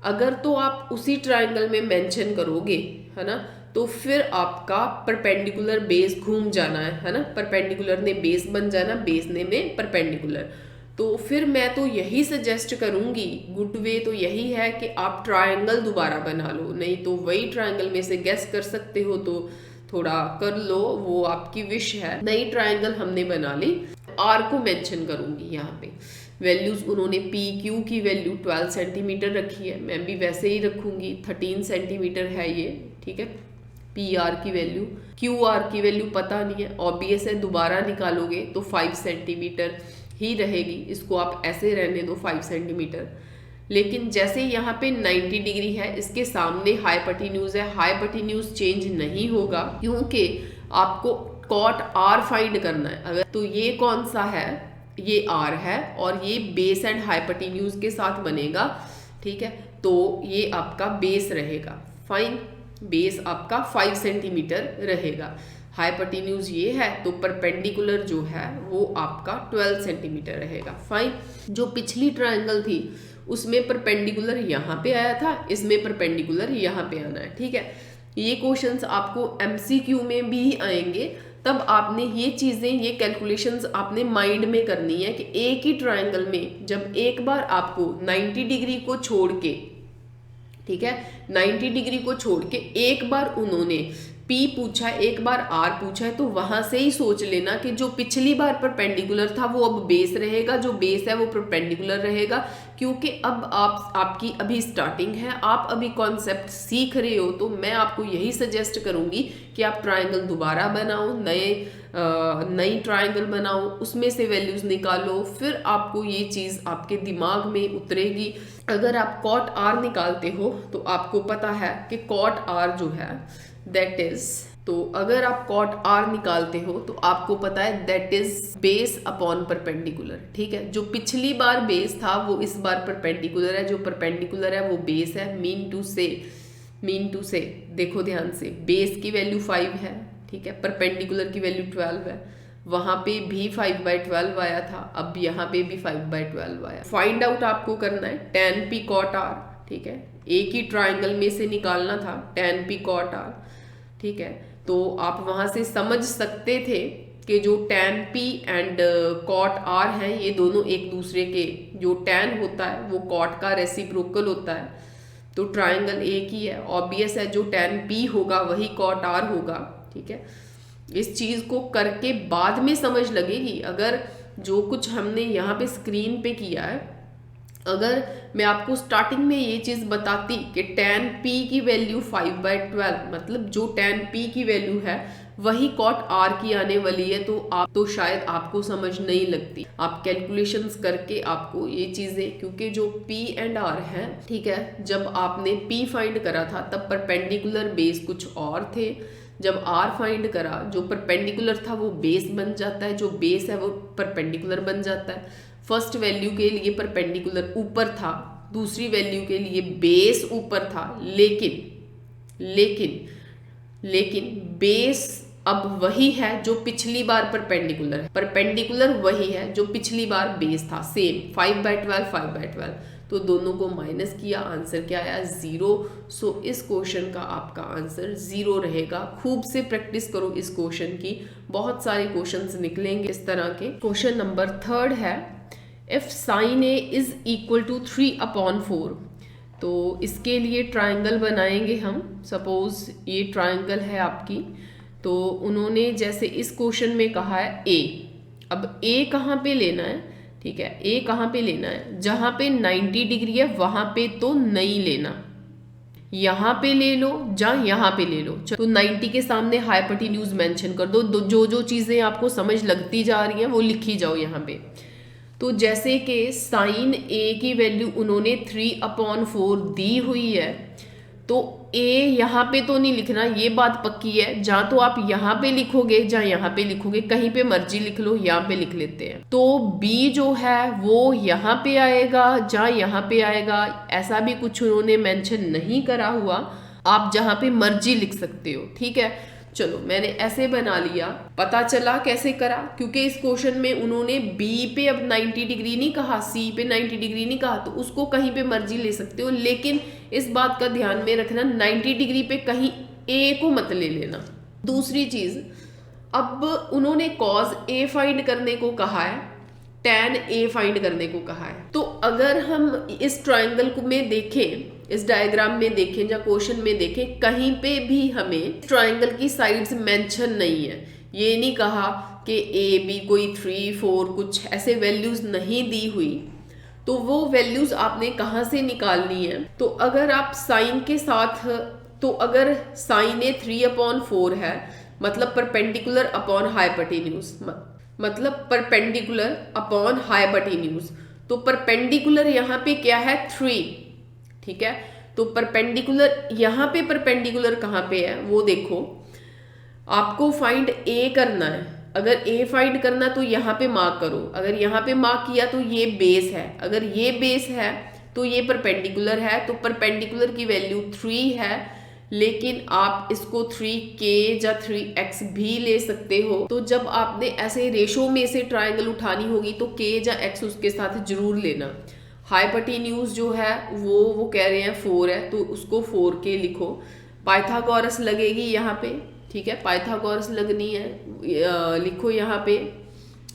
अगर तो आप उसी ट्रायंगल में मेंशन करोगे, है ना, तो फिर आपका परपेंडिकुलर बेस घूम जाना है ना, परपेंडिकुलर ने बेस बन जाना, बेस ने में परपेंडिकुलर। तो फिर मैं तो यही सजेस्ट करूंगी, गुड वे तो यही है कि आप ट्रायंगल दोबारा बना लो, नहीं तो वही ट्रायंगल में से गेस कर सकते हो तो थोड़ा कर लो, वो आपकी विश है। नई ट्रायंगल हमने बना ली, आर को मेंशन करूंगी यहाँ पे। वैल्यूज उन्होंने पी क्यू की वैल्यू 12 सेंटीमीटर रखी है, मैं भी वैसे ही रखूंगी, 13 सेंटीमीटर है ये। ठीक है, पी आर की वैल्यू, क्यू आर की वैल्यू पता नहीं है, ऑब्वियस है, दोबारा निकालोगे तो 5 सेंटीमीटर ही रहेगी, इसको आप ऐसे रहने दो 5 सेंटीमीटर। लेकिन जैसे यहाँ पे 90 डिग्री है, इसके सामने हाइपोटेन्यूज है, हाइपोटेन्यूज चेंज नहीं होगा क्योंकि आपको cot r फाइंड करना है। अगर तो ये कौन सा है? ये r है और ये बेस एंड हाइपोटेन्यूज के साथ बनेगा। ठीक है, तो ये आपका बेस रहेगा। फाइन, बेस आपका 5 सेंटीमीटर रहेगा। हाइपोटेन्यूज ये है तो परपेंडिकुलर जो है वो आपका 12 सेंटीमीटर रहेगा। फाइन, जो पिछली ट्रायंगल थी उसमें परपेंडिकुलर यहाँ पे आया था, इसमें परपेंडिकुलर यहाँ पे आना है। ठीक है, ये क्वेश्चंस आपको MCQ में भी आएंगे, तब आपने ये चीज़ें, ये कैलकुलेशंस आपने माइंड में करनी है कि एक ही ट्रायंगल में जब एक बार आपको 90 डिग्री को छोड़ के, ठीक है, 90 डिग्री को छोड़ के एक बार उन्होंने P पूछा है, एक बार R पूछा है, तो वहां से ही सोच लेना कि जो पिछली बार परपेंडिकुलर था वो अब बेस रहेगा, जो बेस है वो परपेंडिकुलर रहेगा, क्योंकि अब आपकी अभी स्टार्टिंग है, आप अभी कॉन्सेप्ट सीख रहे हो। तो मैं आपको यही सजेस्ट करूंगी कि आप ट्राइंगल दोबारा बनाओ, नई ट्राइंगल बनाओ, उसमें से वैल्यूज निकालो, फिर आपको ये चीज़ आपके दिमाग में उतरेगी। अगर आप कॉट R निकालते हो तो आपको पता है कि कॉट R जो है दैट इज, तो अगर आप कॉट R निकालते हो तो आपको पता है that is base upon perpendicular. ठीक है, जो पिछली बार बेस था वो इस बार परपेंडिकुलर है, जो परपेंडिकुलर है वो बेस है। मीन टू से देखो ध्यान से, बेस की वैल्यू 5 है, ठीक है, परपेंडिकुलर की वैल्यू 12 है, वहां पे भी 5/12 आया था, अब यहाँ पे भी 5/12 आया। फाइंड आउट आपको करना है tan p cot r, ठीक है, एक ही ट्राइंगल में से निकालना था tan p cot r, ठीक है। तो आप वहां से समझ सकते थे कि जो tan p and cot r है ये दोनों एक दूसरे के, जो tan होता है वो cot का रेसिप्रोकल होता है, तो ट्राइंगल एक ही है। ऑब्वियस है जो tan p होगा वही cot r होगा, ठीक है। इस चीज को करके बाद में समझ लगेगी। अगर जो कुछ हमने यहाँ पे स्क्रीन पे किया है, अगर मैं आपको स्टार्टिंग में ये चीज बताती कि tan p की वैल्यू 5/12, मतलब जो tan p की वैल्यू है वही cot r की आने वाली है, तो शायद आपको समझ नहीं लगती। आप कैलकुलेशंस करके आपको ये चीजें, क्योंकि जो p एंड r है, ठीक है, जब आपने p फाइंड करा था तब परपेंडिकुलर बेस कुछ और थे, जब r फाइंड करा जो परपेंडिकुलर था वो बेस बन जाता है, जो बेस है वो परपेंडिकुलर बन जाता है। फर्स्ट वैल्यू के लिए परपेंडिकुलर ऊपर था, दूसरी वैल्यू के लिए बेस ऊपर था, लेकिन बेस अब वही है जो पिछली बार परपेंडिकुलर है, परपेंडिकुलर वही है जो पिछली बार बेस था, सेम 5/12। तो दोनों को माइनस किया, आंसर क्या आया 0। सो इस क्वेश्चन का आपका आंसर 0 रहेगा। खूब से प्रैक्टिस करो इस क्वेश्चन की, बहुत सारे क्वेश्चंस निकलेंगे इस तरह के। क्वेश्चन नंबर 3 है, if sin a is equal to 3/4। तो इसके लिए ट्राइंगल बनाएंगे हम। सपोज ये ट्राइंगल है आपकी, तो उन्होंने जैसे इस क्वेश्चन में कहा है a, अब a कहाँ पे लेना है, ठीक है, a कहाँ पे लेना है, जहां पे 90 डिग्री है वहां पे तो नहीं लेना, यहाँ पे ले लो या यहाँ पे ले लो। तो 90 के सामने हाइपोटेन्यूज मेंशन कर दो, जो जो चीजें आपको समझ लगती जा रही हैं वो लिखी जाओ यहाँ पे। तो जैसे कि साइन a की वैल्यू उन्होंने 3/4 दी हुई है, तो a यहाँ पे तो नहीं लिखना, ये बात पक्की है, जहाँ तो आप यहाँ पे लिखोगे जहाँ यहाँ पे लिखोगे, कहीं पे मर्जी लिख लो, यहाँ पे लिख लेते हैं। तो b जो है वो यहाँ पे आएगा जहाँ यहाँ पे आएगा, ऐसा भी कुछ उन्होंने मेंशन नहीं करा हुआ, आप जहाँ पे मर्जी लिख सकते हो, ठीक है। चलो मैंने ऐसे बना लिया, पता चला कैसे करा, क्योंकि इस क्वेश्चन में उन्होंने B पे अब 90 डिग्री नहीं कहा, C पे 90 डिग्री नहीं कहा, तो उसको कहीं पे मर्जी ले सकते हो, लेकिन इस बात का ध्यान में रखना 90 डिग्री पे कहीं A को मत ले लेना। दूसरी चीज, अब उन्होंने cos A फाइंड करने को कहा है, tan A फाइंड करने को कहा है। तो अगर हम इस ट्राइंगल को में देखें, इस डायग्राम में देखें या क्वेश्चन में देखें, कहीं पे भी हमें ट्राइंगल की साइड्स मेंशन नहीं है। ये नहीं कहा कि ए बी कोई 3 4 कुछ ऐसे वैल्यूज नहीं दी हुई, तो वो वैल्यूज आपने कहाँ से निकालनी है। तो अगर आप साइन के साथ, तो अगर साइन ए 3/4 है, मतलब परपेंडिकुलर अपॉन हाइपोटेन्यूज, मतलब परपेंडिकुलर अपॉन हाइपोटेन्यूज, तो परपेंडिकुलर यहाँ पे क्या है 3, ठीक है। तो परपेंडिकुलर यहाँ पे, परपेंडिकुलर कहाँ पे है वो देखो, आपको फाइंड ए करना है। अगर ए फाइंड करना तो यहाँ पे मार्क करो, अगर यहाँ पे मार्क किया तो ये बेस है, अगर ये बेस है तो ये परपेंडिकुलर है, तो परपेंडिकुलर की वैल्यू 3 है, लेकिन आप इसको 3k या 3x भी ले सकते हो। तो जब आपने ऐसे रेशो में से ट्राइंगल उठानी होगी तो k या x उसके साथ जरूर लेना। हाइपोटेन्यूज जो है वो कह रहे हैं 4 है, तो उसको 4k लिखो। पाइथागोरस लगेगी यहाँ पे, ठीक है, पाइथागोरस लगनी है, लिखो यहाँ पे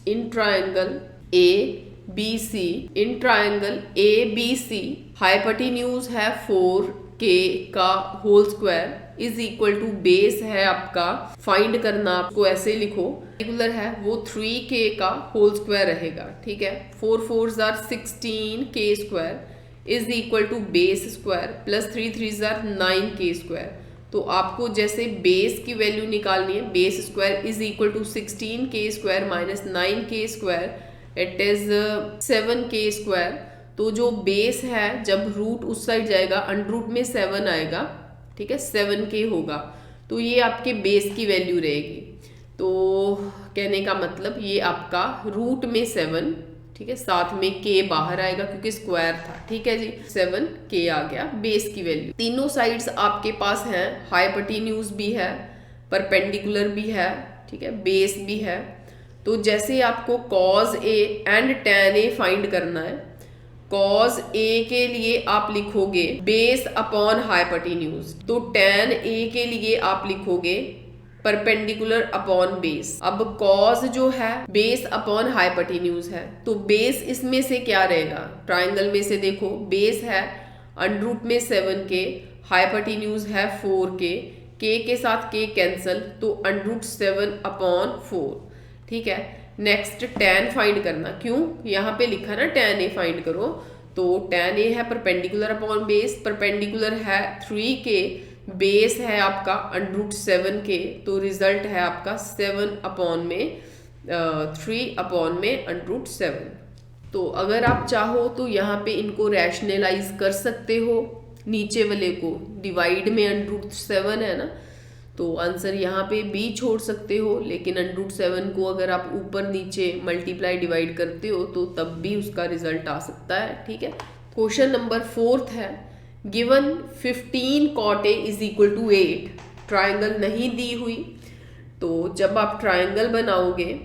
in triangle ABC, in triangle ABC hypotenuse है 4, के का whole square is equal to base है आपका, फाइंड करना आपको ऐसे लिखो, रेगुलर है वो 3k का होल स्क्वायर रहेगा, ठीक है। 4 4s are 16k square is equal to base square plus 3 3s are 9k square. तो आपको जैसे बेस की वैल्यू निकालनी है, base square is equal to 16k square minus 9k square, it is 7k square. तो जो बेस है जब रूट उस साइड जाएगा अंडर रूट में 7 आएगा, ठीक है, 7k होगा, तो ये आपके बेस की वैल्यू रहेगी। तो कहने का मतलब ये आपका रूट में 7, ठीक है, साथ में k बाहर आएगा क्योंकि स्क्वायर था, ठीक है जी, 7k आ गया बेस की वैल्यू। तीनों साइड्स आपके पास हैं, हाइपोटेन्यूज भी है, परपेंडिकुलर भी है, ठीक है, बेस भी है। तो जैसे आपको cos A and tan A find करना है, cos A के लिए आप लिखोगे बेस अपॉन हाइपोटेन्यूज, तो tan A के लिए आप लिखोगे परपेंडिकुलर अपॉन बेस। अब cos जो है बेस अपॉन हाइपोटेन्यूज है, तो बेस इसमें से क्या रहेगा, ट्राइंगल में से देखो, बेस है अंडर रूट में 7k, हाइपोटेन्यूज है 4k, k के साथ k कैंसल, तो अंडर रूट 7 अपॉन 4, ठीक है। नेक्स्ट tan फाइंड करना, क्यों यहाँ पे लिखा ना tan A फाइंड करो, तो tan A है परपेंडिकुलर अपॉन बेस, परपेंडिकुलर है 3k, बेस है आपका अंडर रूट 7k, तो रिजल्ट है आपका 7 अपॉन में 3 अपॉन में अंडर रूट 7। तो अगर आप चाहो तो यहाँ पे इनको रैशनलाइज कर सकते हो, नीचे वाले को डिवाइड में अंडर रूट 7 है ना, तो आंसर यहाँ पे बी छोड़ सकते हो, लेकिन अंडर रूट 7 को अगर आप ऊपर नीचे मल्टीप्लाई डिवाइड करते हो तो तब भी उसका रिजल्ट आ सकता है, ठीक है। क्वेश्चन नंबर 4 है, given 15 cot A is equal to 8, triangle नहीं दी हुई, तो जब आप ट्राइंगल बनाओगे,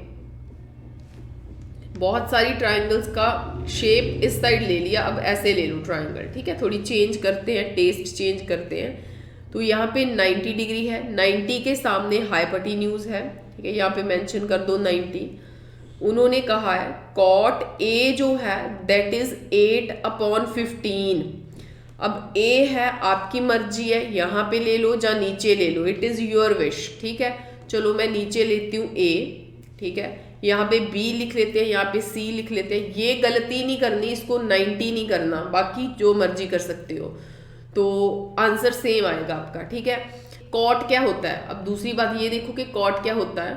बहुत सारी ट्राइंगल्स का शेप इस साइड ले लिया, अब ऐसे ले लो ट्राइंगल, ठीक है, थोड़ी चेंज करते हैं, टेस्ट चेंज करते हैं। तो यहाँ पे 90 डिग्री है, 90 के सामने हाइपोटेन्यूज है, ठीक है, यहाँ पे मेंशन कर दो 90। उन्होंने कहा है cot A जो है दैट इज 8 अपॉन 15। अब A है, आपकी मर्जी है, यहाँ पे ले लो या नीचे ले लो, इट इज योर विश, ठीक है। चलो मैं नीचे लेती हूँ A, ठीक है, यहाँ पे B लिख लेते हैं, यहाँ पे C लिख लेते हैं। ये गलती नहीं करनी, इसको 90 नहीं करना, बाकी जो मर्जी कर सकते हो, तो आंसर सेम आएगा आपका, ठीक है। कॉट क्या होता है, अब दूसरी बात ये देखो कि कॉट क्या होता है,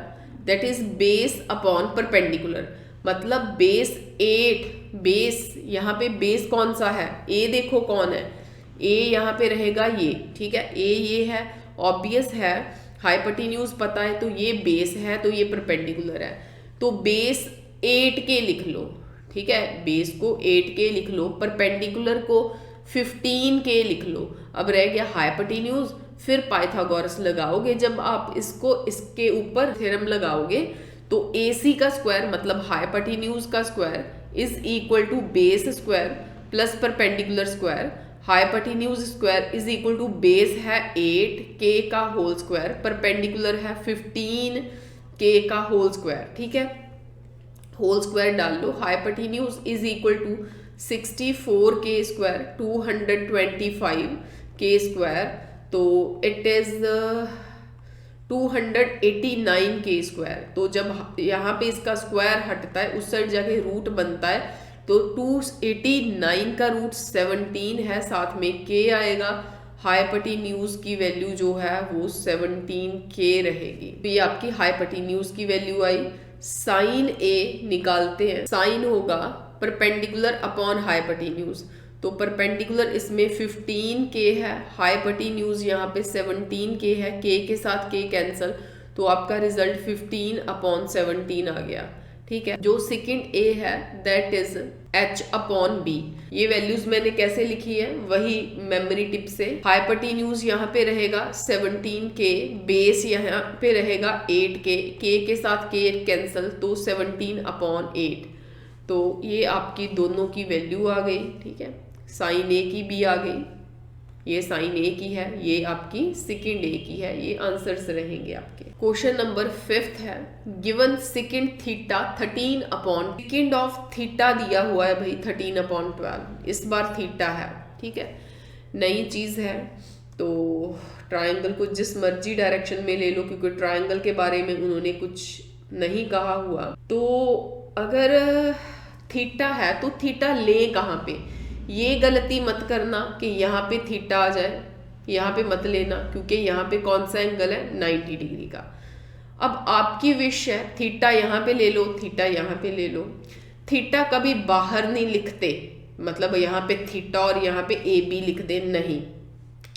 that is base upon perpendicular, मतलब बेस 8, बेस यहाँ पे बेस कौन सा है, ए देखो कौन है, ए यहाँ पे रहेगा ये, ठीक है, ए ये है, ऑब्वियस है, हाइपोटेन्यूज पता है, तो ये बेस है, तो ये परपेंडिकुलर है, तो बेस 8k लिख लो, ठीक है, बेस को 8k लिख लो, परपेंडिकुलर को 15k लिख लो। अब रह गया हाइपोटेन्यूज, फिर पाइथागोरस लगाओगे, जब आप इसको इसके ऊपर थ्योरम लगाओगे तो AC का स्क्वायर मतलब हाइपोटेन्यूज का square is equal to base square plus perpendicular square, hypotenuse square is equal to base है 8k का होल स्क्वायर, परपेंडिकुलर है 15k का होल स्क्वायर, ठीक है, होल स्क्वायर डाल लो, hypotenuse is equal to 64k square 225k square, तो it is 289k square. तो जब यहाँ पे इसका स्क्वायर हटता है उस साइड जाके रूट बनता है, तो 289 का रूट 17 है, साथ में k आएगा, हाइपोटेन्यूज की वैल्यू जो है वो 17k रहेगी। तो ये आपकी हाइपोटेन्यूज की वैल्यू आई। साइन A निकालते हैं, साइन होगा परपेंडिकुलर अपॉन हाइपोटेन्यूज, तो परपेंडिकुलर इसमें 15k है, हाइपोटेन्यूज यहाँ पे 17k है, k के साथ k कैंसल, तो आपका रिजल्ट 15 अपॉन 17 आ गया, ठीक है। जो सेकंड A है that is h upon b। ये वैल्यूज मैंने कैसे लिखी है, वही मेमोरी टिप से, हाइपोटेन्यूज यहाँ पे रहेगा 17k, बेस यहाँ पे रहेगा 8k, k के साथ k कैंसल, तो 17 अपॉन 8, तो ये आपकी दोनों की वैल्यू आ गई, ठीक है, साइन A की भी आ गई, ये साइन A की है, ये आपकी सेकंड A की है, ये आंसर्स रहेंगे आपके। क्वेश्चन नंबर 5 है, given second theta 13 upon, second of theta दिया हुआ है भाई 13 अपॉन 12, इस बार थीटा है, ठीक है, नई चीज़ है। तो ट्रायंगल को जिस मर्जी डायरेक्शन में ले लो, क्योंकि ट्रायंगल के बारे में उन्होंने कुछ नहीं कहा हुआ। तो अगर थीटा है तो थीटा ले कहाँ पे, ये गलती मत करना कि यहाँ पे थीटा आ जाए, यहाँ पे मत लेना, क्योंकि यहाँ पे कौन सा एंगल है 90 डिग्री का। अब आपकी विश है थीटा यहाँ पे ले लो, थीटा यहाँ पे ले लो। थीटा कभी बाहर नहीं लिखते, मतलब यहाँ पे थीटा और यहाँ पे ए बी लिख दे, नहीं।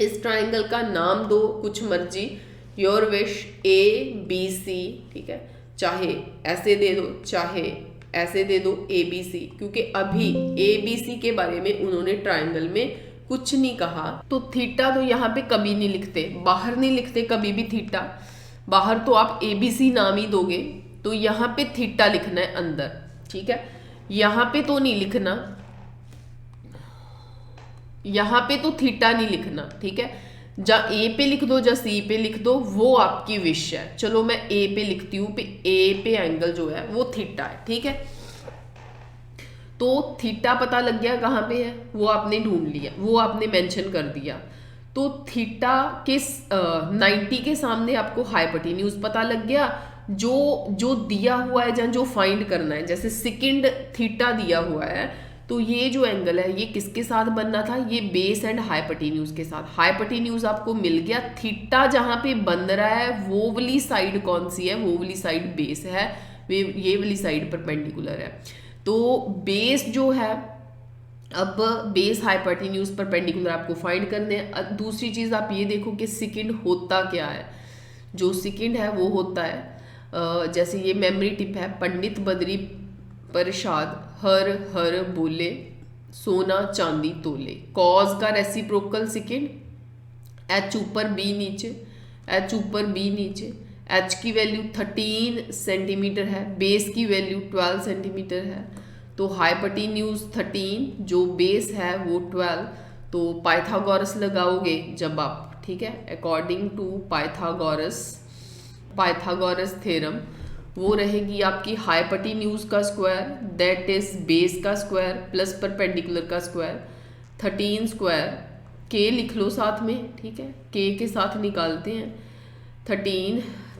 इस ट्राइंगल का नाम दो कुछ मर्जी, your wish, A B C, ठीक है। चाहे ऐसे दे दो, चाहे ऐसे दे दो, ए बी सी, क्योंकि अभी ए बी सी के बारे में उन्होंने ट्राइंगल में कुछ नहीं कहा। तो थीटा तो यहाँ पे कभी नहीं लिखते, बाहर नहीं लिखते कभी भी थीटा। बाहर तो आप ए बी सी नाम ही दोगे, तो यहाँ पे थीटा लिखना है अंदर, ठीक है। यहाँ पे तो नहीं लिखना, यहाँ पे तो थीटा नहीं लिखना, ठीक है। जा ए पे लिख दो, जा सी पे लिख दो, वो आपकी विश है। चलो मैं ए पे लिखती हूँ, ए पे एंगल जो है वो थीटा है, ठीक है। तो थीटा पता लग गया कहाँ पे है, वो आपने ढूंढ लिया, वो आपने मेंशन कर दिया। तो थीटा के 90 के सामने आपको हाइपोटेन्यूज पता लग गया। जो दिया हुआ है, जहाँ जो फाइंड करना है, जैसे सेकंड थीटा दिया हुआ है, तो ये जो एंगल है ये किसके साथ बनना था, ये बेस एंड हाइपोटेन्यूज के साथ। हाइपोटेन्यूज आपको मिल गया, थीटा जहाँ पे बन रहा है वो वाली साइड कौन सी है, वो वाली साइड बेस है, ये वाली साइड परपेंडिकुलर है। तो बेस जो है, अब बेस हाइपोटेन्यूज परपेंडिकुलर आपको फाइंड करने हैं। दूसरी चीज़ आप ये देखो कि सेकंड होता क्या है। जो सेकंड है वो होता है, जैसे ये मेमोरी टिप है, पंडित बद्री प्रसाद हर हर बोले, सोना चांदी तोले। कॉज का रेसिप्रोकल सेकंड, एच ऊपर बी नीचे, एच ऊपर बी नीचे। एच की वैल्यू 13 सेंटीमीटर है, बेस की वैल्यू 12 सेंटीमीटर है। तो हाइपोटेन्यूज 13, जो बेस है वो 12। तो पाइथागोरस लगाओगे जब आप, ठीक है, अकॉर्डिंग टू पाइथागोरस थ्योरम, वो रहेगी आपकी हाइपोटेन्यूज का स्क्वायर, दैट इज बेस का स्क्वायर प्लस परपेंडिकुलर का स्क्वायर, 13 स्क्वायर। के लिख लो साथ में, ठीक है, के साथ निकालते हैं।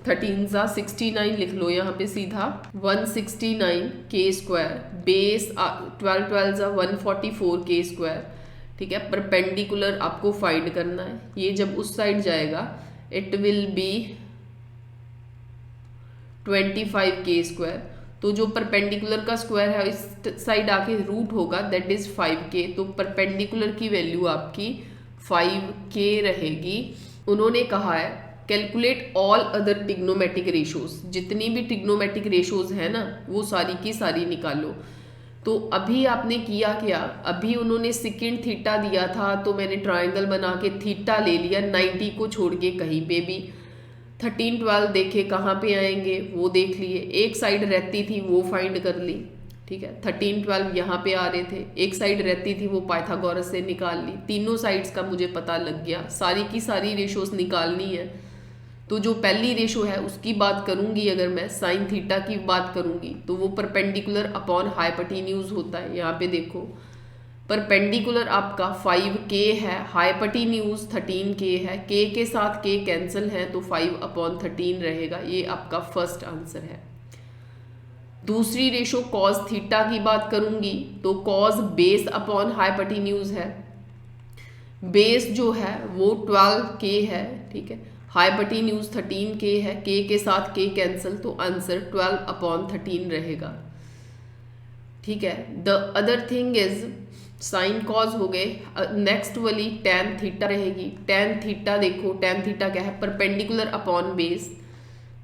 13 जा 69 लिख लो यहाँ पे सीधा, 169 के स्क्वायर, बेस 12 जा 144 के स्क्वायर, ठीक है। परपेंडिकुलर आपको फाइंड करना है, ये जब उस साइड जाएगा इट विल बी 25 के स्क्वायर। तो जो परपेंडिकुलर का स्क्वायर है इस साइड आके रूट होगा, दैट इज 5k। तो परपेंडिकुलर की वैल्यू आपकी 5k रहेगी। उन्होंने कहा है calculate all other trigonometric ratios, जितनी भी ट्रिग्नोमेट्रिक रेशोज है ना वो सारी की सारी निकालो। तो अभी आपने किया क्या, अभी उन्होंने सेकंड थीटा दिया था तो मैंने ट्राइंगल बना के थीटा ले लिया, 90 को छोड़ के कहीं पे भी। 13 12 देखे कहाँ पे आएंगे वो देख लिए, एक साइड रहती थी वो फाइंड कर ली, ठीक है। 13 12 यहाँ पे आ रहे थे, एक साइड रहती थी वो पाइथागोरस से निकाल ली। तीनों साइड्स का मुझे पता लग गया, सारी की सारी रेशोज निकालनी है। तो जो पहली रेशो है उसकी बात करूंगी, अगर मैं साइन थीटा की बात करूंगी तो वो परपेंडिकुलर अपॉन हाइपोटेन्यूज होता है। यहाँ पे देखो परपेंडिकुलर आपका 5k है, हाइपोटेन्यूज 13k है, k के साथ k कैंसिल है तो 5/13 रहेगा। ये आपका फर्स्ट आंसर है। दूसरी रेशो कॉस थीटा की बात करूंगी तो कॉस बेस अपॉन हाइपोटेन्यूज है, बेस जो है वो 12k है, ठीक है। हाइपोटेन्यूज 13k है, k के साथ k कैंसिल तो आंसर 12/13 रहेगा, ठीक है। The other thing is sine cause हो गए। नेक्स्ट वाली टैन थीटा रहेगी। टैन थीटा देखो, टैन थीटा क्या है, perpendicular upon base,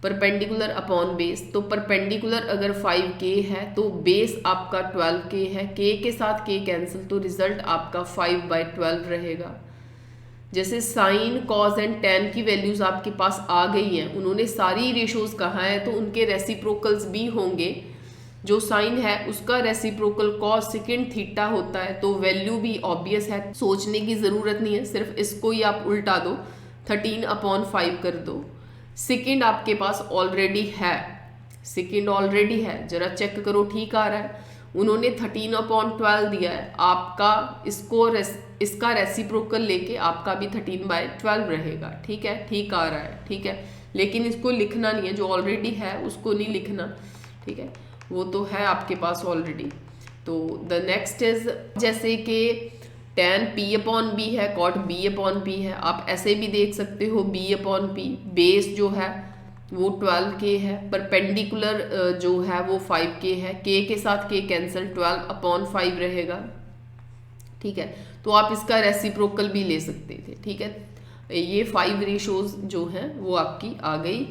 perpendicular upon base. तो परपेंडिकुलर अगर 5k है तो बेस आपका 12k है, k के साथ k कैंसिल तो रिजल्ट आपका 5/12 रहेगा। जैसे साइन कॉज एंड टैन की वैल्यूज आपके पास आ गई हैं, उन्होंने सारी रेशोज कहा है तो उनके रेसिप्रोकल्स भी होंगे। जो साइन है उसका रेसिप्रोकल कॉस सेकंड थीटा होता है, तो वैल्यू भी ऑब्वियस है, सोचने की ज़रूरत नहीं है, सिर्फ इसको ही आप उल्टा दो, 13/5 कर दो। सेकंड आपके पास ऑलरेडी है, सेकंड ऑलरेडी है, जरा चेक करो ठीक आ रहा है। उन्होंने 13/12 दिया है, आपका इसका रेसिप्रोकल लेके आपका भी 13/12 रहेगा। ठीक है, ठीक आ रहा है। ठीक है, लेकिन इसको लिखना नहीं है, जो ऑलरेडी है उसको नहीं लिखना। ठीक है, वो तो है आपके पास ऑलरेडी। तो द नेक्स्ट इज जैसे कि tan p/b है, cot b/p है, आप ऐसे भी देख सकते हो b/p। बेस जो है वो 12k है, परपेंडिकुलर जो है वो 5k है, k के साथ k कैंसिल, 12/5 रहेगा। ठीक है, तो आप इसका रेसिप्रोकल भी ले सकते थे। ठीक है, ये 5 रेशोज जो हैं वो आपकी आ गई।